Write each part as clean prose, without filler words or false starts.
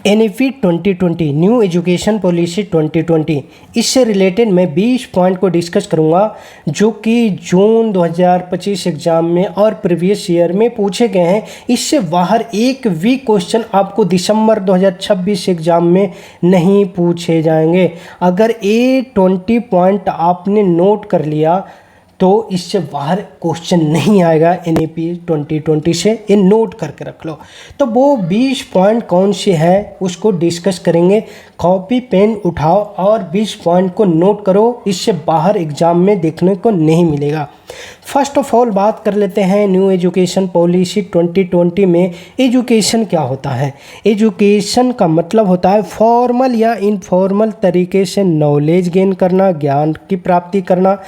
NEP 2020 new education policy 2020, इससे related मैं 20 point को डिस्कस करूंगा जो कि जून 2025 एग्ज़ाम में और प्रीवियस ईयर में पूछे गए हैं। इससे बाहर एक भी क्वेश्चन आपको दिसंबर 2026 एग्ज़ाम में नहीं पूछे जाएंगे। अगर ये 20 पॉइंट आपने नोट कर लिया तो इससे बाहर क्वेश्चन नहीं आएगा NEP 2020 से, ये नोट करके रख लो। तो वो 20 पॉइंट कौन से हैं उसको डिस्कस करेंगे। कॉपी पेन उठाओ और 20 पॉइंट को नोट करो, इससे बाहर एग्जाम में देखने को नहीं मिलेगा। फर्स्ट ऑफ ऑल बात कर लेते हैं न्यू एजुकेशन पॉलिसी 2020 में एजुकेशन क्या होता है। एजुकेशन का मतलब होता है फॉर्मल या इनफॉर्मल तरीके से नॉलेज गेन करना, ज्ञान की प्राप्ति करना,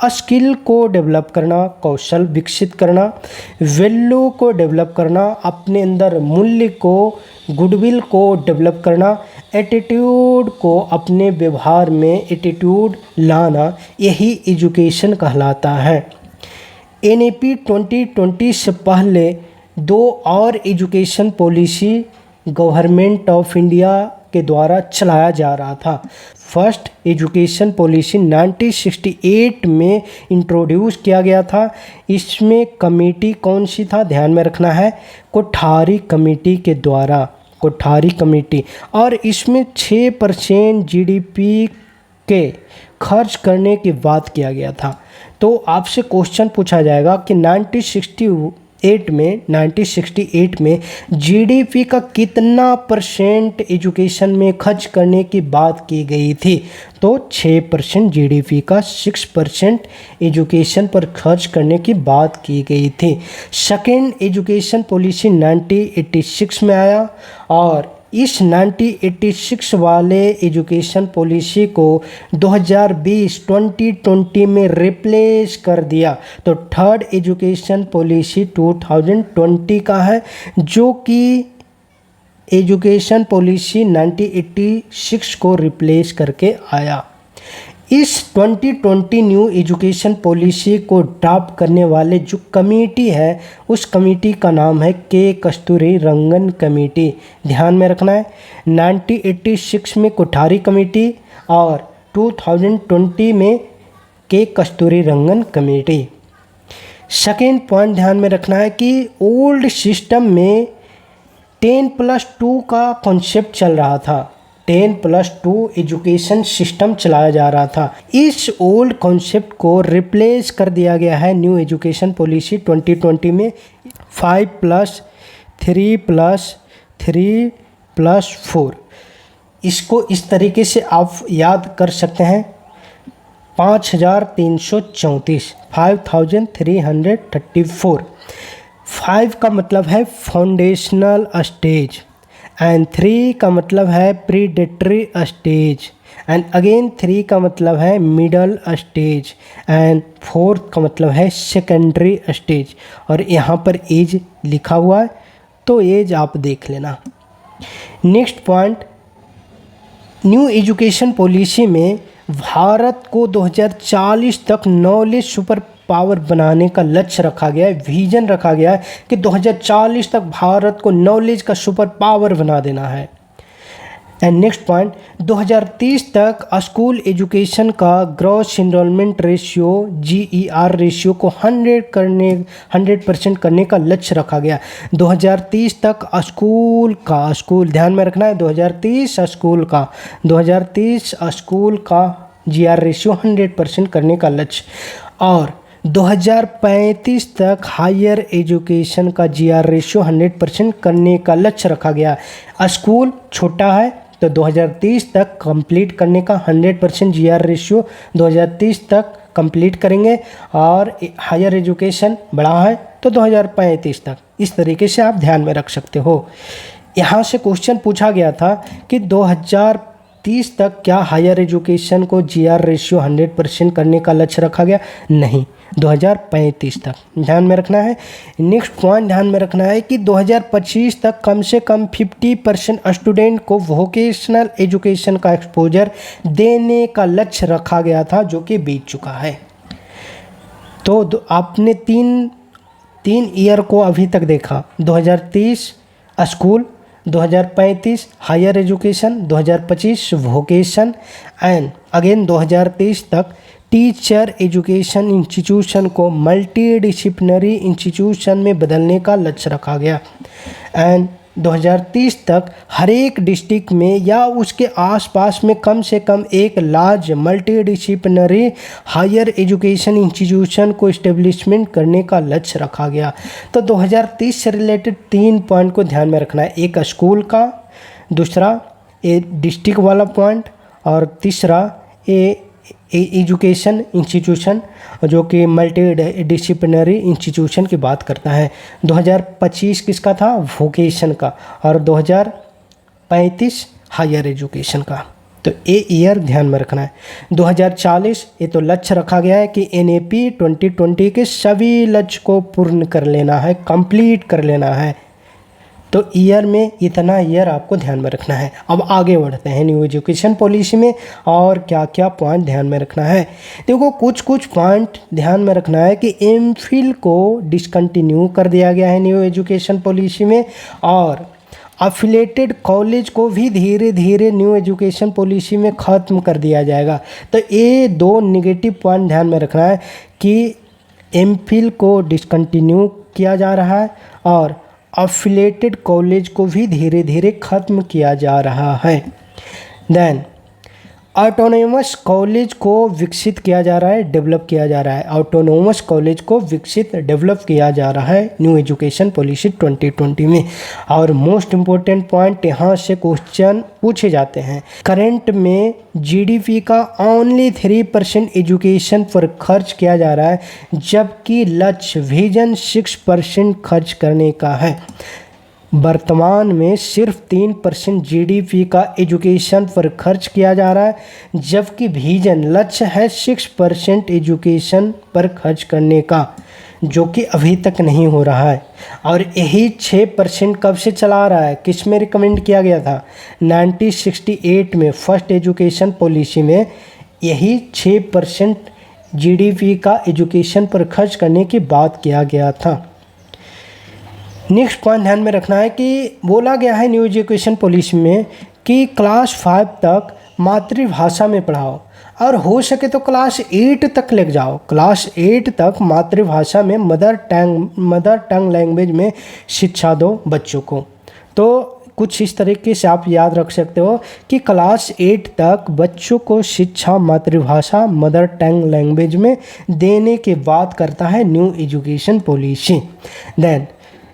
स्किल को डेवलप करना, कौशल विकसित करना, वैल्यू को डेवलप करना, अपने अंदर मूल्य को, गुडविल को डेवलप करना, एटीट्यूड को अपने व्यवहार में एटीट्यूड लाना, यही एजुकेशन कहलाता है। NEP 2020 से पहले दो और education policy government of India के द्वारा चलाया जा रहा था। फर्स्ट एजुकेशन पॉलिसी 1968 में इंट्रोड्यूस किया गया था। इसमें कमेटी कौन सी था, ध्यान में रखना है, कोठारी कमेटी के द्वारा, कोठारी कमेटी, और इसमें 6% GDP के खर्च करने की बात किया गया था। तो आपसे क्वेश्चन पूछा जाएगा कि 1968 में GDP का कितना परसेंट एजुकेशन में खर्च करने की बात की गई थी। तो 6% GDP का 6% एजुकेशन पर खर्च करने की बात की गई थी। सेकेंड एजुकेशन पॉलिसी 1986 में आया और इस 1986 वाले एजुकेशन पॉलिसी को 2020 में रिप्लेस कर दिया। तो थर्ड एजुकेशन पॉलिसी 2020 का है, जो कि एजुकेशन पॉलिसी 1986 को रिप्लेस करके आया। इस 2020 न्यू एजुकेशन पॉलिसी को ड्राफ्ट करने वाले जो कमेटी है उस कमेटी का नाम है के कस्तूरी रंगन कमेटी। ध्यान में रखना है, 1986 में कोठारी कमेटी और 2020 में के कस्तूरी रंगन कमेटी। सेकेंड पॉइंट ध्यान में रखना है कि ओल्ड सिस्टम में 10+2 का कॉन्सेप्ट चल रहा था, 10+2 एजुकेशन सिस्टम चलाया जा रहा था। इस ओल्ड कॉन्सेप्ट को रिप्लेस कर दिया गया है न्यू एजुकेशन पॉलिसी 2020 में 5+3+3+4। इसको इस तरीके से आप याद कर सकते हैं, 5334, 5334। 5 का मतलब है फाउंडेशनल स्टेज एंड 3 का मतलब है प्रीडेटरी स्टेज एंड अगेन 3 का मतलब है मिडल स्टेज एंड 4 का मतलब है सेकेंडरी स्टेज। और यहाँ पर एज लिखा हुआ है तो एज आप देख लेना। Next point, new education policy में भारत को 2040 तक नॉलेज सुपर पावर बनाने का लक्ष्य रखा गया है, विजन रखा गया है कि 2040 तक भारत को नॉलेज का सुपर पावर बना देना है। एंड नेक्स्ट पॉइंट, 2030 तक स्कूल एजुकेशन का gross enrolment ratio GER ratio को 100% करने का लक्ष्य रखा गया। 2030 तक स्कूल ध्यान में रखना है, 2030 स्कूल का GR रेशियो 100% करने का लक्ष्य, और 2035 तक हायर एजुकेशन का GR रेशियो 100% करने का लक्ष्य रखा गया। स्कूल छोटा है तो 2030 तक कंप्लीट करने का 100% GR रेशियो 2030 तक कंप्लीट करेंगे, और हायर एजुकेशन बड़ा है तो 2035 तक। इस तरीके से आप ध्यान में रख सकते हो। यहाँ से क्वेश्चन पूछा गया था कि 2030 तक क्या हायर एजुकेशन को GR रेशियो 100% करने का लक्ष्य रखा गया? नहीं, 2035 तक ध्यान में रखना है। नेक्स्ट पॉइंट ध्यान में रखना है कि 2025 तक कम से कम 50% स्टूडेंट को वोकेशनल एजुकेशन का एक्सपोजर देने का लक्ष्य रखा गया था, जो कि बीत चुका है। तो आपने तीन ईयर को अभी तक देखा, 2030 school, 2035 higher education, 2025 vocation and again 2023 तक टीचर एजुकेशन इंस्टीट्यूशन को मल्टी डिसिप्लिनरी इंस्टीट्यूशन में बदलने का लक्ष्य रखा गया। एंड 2030 तक हर एक डिस्ट्रिक्ट में या उसके आसपास में कम से कम एक large multidisciplinary higher education institution को इस्टेब्लिशमेंट करने का लक्ष्य रखा गया। तो 2030 से रिलेटेड 3 पॉइंट को ध्यान में रखना है, एक स्कूल का, दूसरा ए डिस्ट्रिक्ट वाला पॉइंट, और तीसरा एजुकेशन इंस्टीट्यूशन जो कि मल्टी डिसिप्लिनरी इंस्टीट्यूशन की बात करता है। 2025 किसका था? वोकेशन का, और 2035 हायर एजुकेशन का। तो ये ईयर ध्यान में रखना है। 2040 ये तो लक्ष्य रखा गया है कि NAP 2020 के सभी लक्ष्य को पूर्ण कर लेना है, कंप्लीट कर लेना है। तो ईयर में इतना ईयर आपको ध्यान में रखना है। अब आगे बढ़ते हैं न्यू एजुकेशन पॉलिसी में और क्या क्या पॉइंट ध्यान में रखना है। देखो कुछ पॉइंट ध्यान में रखना है कि MPhil को डिसकंटिन्यू कर दिया गया है न्यू एजुकेशन पॉलिसी में, और अफिलेटेड कॉलेज को भी धीरे धीरे न्यू एजुकेशन पॉलिसी में ख़त्म कर दिया जाएगा। तो ये 2 निगेटिव पॉइंट ध्यान में रखना है कि MPhil को डिसकंटिन्यू किया जा रहा है और अफिलेटेड कॉलेज को भी धीरे धीरे ख़त्म किया जा रहा है। देन ऑटोनोमस कॉलेज को विकसित किया जा रहा है, डेवलप किया जा रहा है। ऑटोनोमस कॉलेज को विकसित डेवलप किया जा रहा है न्यू एजुकेशन पॉलिसी 2020 में। और मोस्ट इम्पोर्टेंट पॉइंट यहाँ से क्वेश्चन पूछे जाते हैं। करंट में GDP का ओनली 3% एजुकेशन पर खर्च किया जा रहा है, जबकि लक्ष्य विजन 6% खर्च करने का है। वर्तमान में सिर्फ 3% GDP का एजुकेशन पर खर्च किया जा रहा है, जबकि विजन लक्ष्य है 6% एजुकेशन पर खर्च करने का, जो कि अभी तक नहीं हो रहा है। और यही 6% कब से चला रहा है, किस में रिकमेंड किया गया था? 1968 में फर्स्ट एजुकेशन पॉलिसी में यही 6% GDP का एजुकेशन पर खर्च करने की बात किया गया था। नेक्स्ट पॉइंट ध्यान में रखना है कि बोला गया है न्यू एजुकेशन पॉलिसी में कि क्लास 5 तक मातृभाषा में पढ़ाओ, और हो सके तो क्लास 8 तक ले जाओ। क्लास 8 तक मातृभाषा में मदर टंग लैंग्वेज में शिक्षा दो बच्चों को। तो कुछ इस तरीके से आप याद रख सकते हो कि क्लास 8 तक बच्चों को शिक्षा मातृभाषा मदर टंग लैंग्वेज में देने की बात करता है new education policy. Then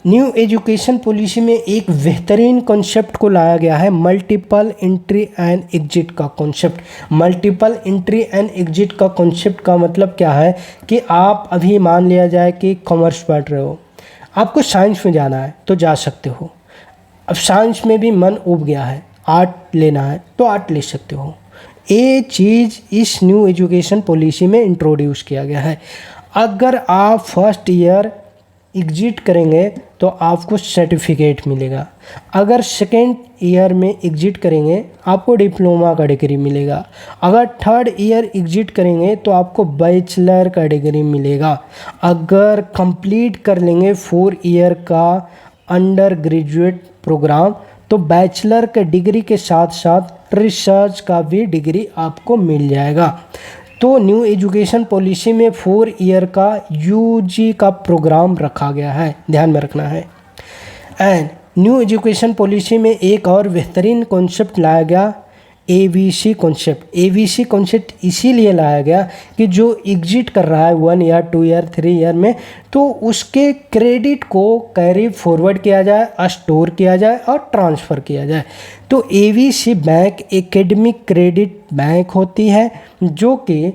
new education policy में एक बेहतरीन कॉन्सेप्ट को लाया गया है, मल्टीपल एंट्री एंड एग्जिट का concept. Multiple entry and exit का कॉन्सेप्ट का मतलब क्या है कि आप अभी मान लिया जाए कि कॉमर्स पढ़ रहे हो, आपको साइंस में जाना है तो जा सकते हो। अब साइंस में भी मन उब गया है, आर्ट लेना है तो आर्ट ले सकते हो। ये चीज़ इस न्यू एजुकेशन पॉलिसी में इंट्रोड्यूस किया गया है। अगर आप फर्स्ट ईयर एग्जिट करेंगे तो आपको सर्टिफिकेट मिलेगा। अगर सेकेंड ईयर में एग्जिट करेंगे आपको डिप्लोमा का डिग्री मिलेगा। अगर थर्ड ईयर एग्जिट करेंगे तो आपको बैचलर का डिग्री मिलेगा। अगर कंप्लीट कर लेंगे 4 ईयर का अंडर ग्रेजुएट प्रोग्राम तो बैचलर के डिग्री के साथ साथ रिसर्च का भी डिग्री आपको मिल जाएगा। तो न्यू एजुकेशन पॉलिसी में 4 ईयर का UG का प्रोग्राम रखा गया है, ध्यान में रखना है। एंड न्यू एजुकेशन पॉलिसी में एक और बेहतरीन कॉन्सेप्ट लाया गया, ABC कॉन्सेप्ट। ABC कॉन्सेप्ट इसीलिए लाया गया कि जो एग्जिट कर रहा है 1 ईयर 2 ईयर 3 ईयर में, तो उसके क्रेडिट को कैरी फॉरवर्ड किया जाए, स्टोर किया जाए और ट्रांसफ़र किया जाए। तो ABC bank academic credit bank होती है, जो कि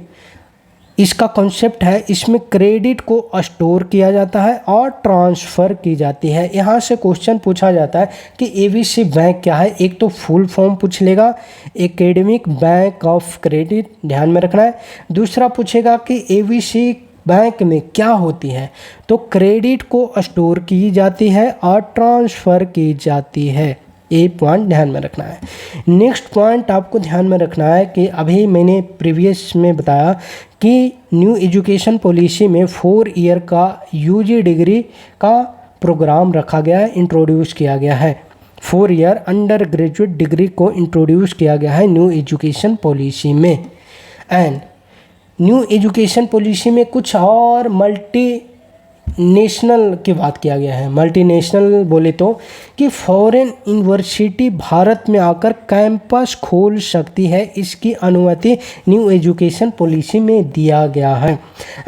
इसका कॉन्सेप्ट है, इसमें क्रेडिट को स्टोर किया जाता है और ट्रांसफ़र की जाती है। यहाँ से क्वेश्चन पूछा जाता है कि ABC बैंक क्या है। एक तो फुल फॉर्म पूछ लेगा, एकेडमिक बैंक ऑफ क्रेडिट, ध्यान में रखना है। दूसरा पूछेगा कि ABC बैंक में क्या होती है, तो क्रेडिट को स्टोर की जाती है और ट्रांसफ़र की जाती है। ये पॉइंट ध्यान में रखना है। नेक्स्ट पॉइंट आपको ध्यान में रखना है कि अभी मैंने प्रीवियस में बताया कि न्यू एजुकेशन पॉलिसी में 4 ईयर का UG डिग्री का प्रोग्राम रखा गया है, इंट्रोड्यूस किया गया है। 4 ईयर अंडर ग्रेजुएट डिग्री को इंट्रोड्यूस किया गया है न्यू एजुकेशन पॉलिसी में। एंड न्यू एजुकेशन पॉलिसी में कुछ और मल्टी नेशनल की बात किया गया है। मल्टीनेशनल बोले तो कि फॉरेन यूनिवर्सिटी भारत में आकर कैंपस खोल सकती है, इसकी अनुमति न्यू एजुकेशन पॉलिसी में दिया गया है।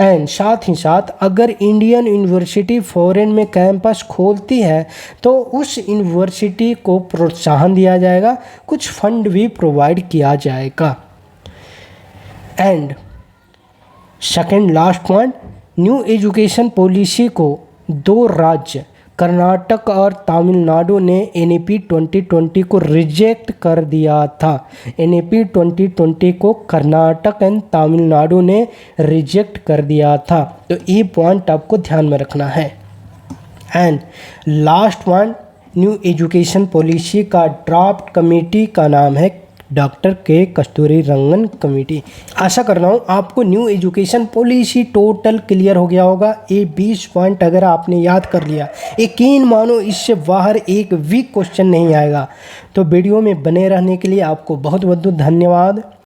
एंड साथ ही साथ अगर इंडियन यूनिवर्सिटी फॉरेन में कैंपस खोलती है तो उस यूनिवर्सिटी को प्रोत्साहन दिया जाएगा, कुछ फंड भी प्रोवाइड किया जाएगा। And second last point, new education policy को 2 राज्य कर्नाटक और तमिलनाडु ने NEP 2020 को रिजेक्ट कर दिया था। NEP 2020 को कर्नाटक एंड तमिलनाडु ने रिजेक्ट कर दिया था, तो ये पॉइंट आपको ध्यान में रखना है। And last point, new education policy का ड्राफ्ट कमेटी का नाम है डॉक्टर के कस्तूरी रंगन कमेटी। आशा कर रहा हूँ आपको new education policy total clear हो गया होगा। ये 20 पॉइंट अगर आपने याद कर लिया, यकीन मानो इससे बाहर एक भी क्वेश्चन नहीं आएगा। तो वीडियो में बने रहने के लिए आपको बहुत बहुत धन्यवाद।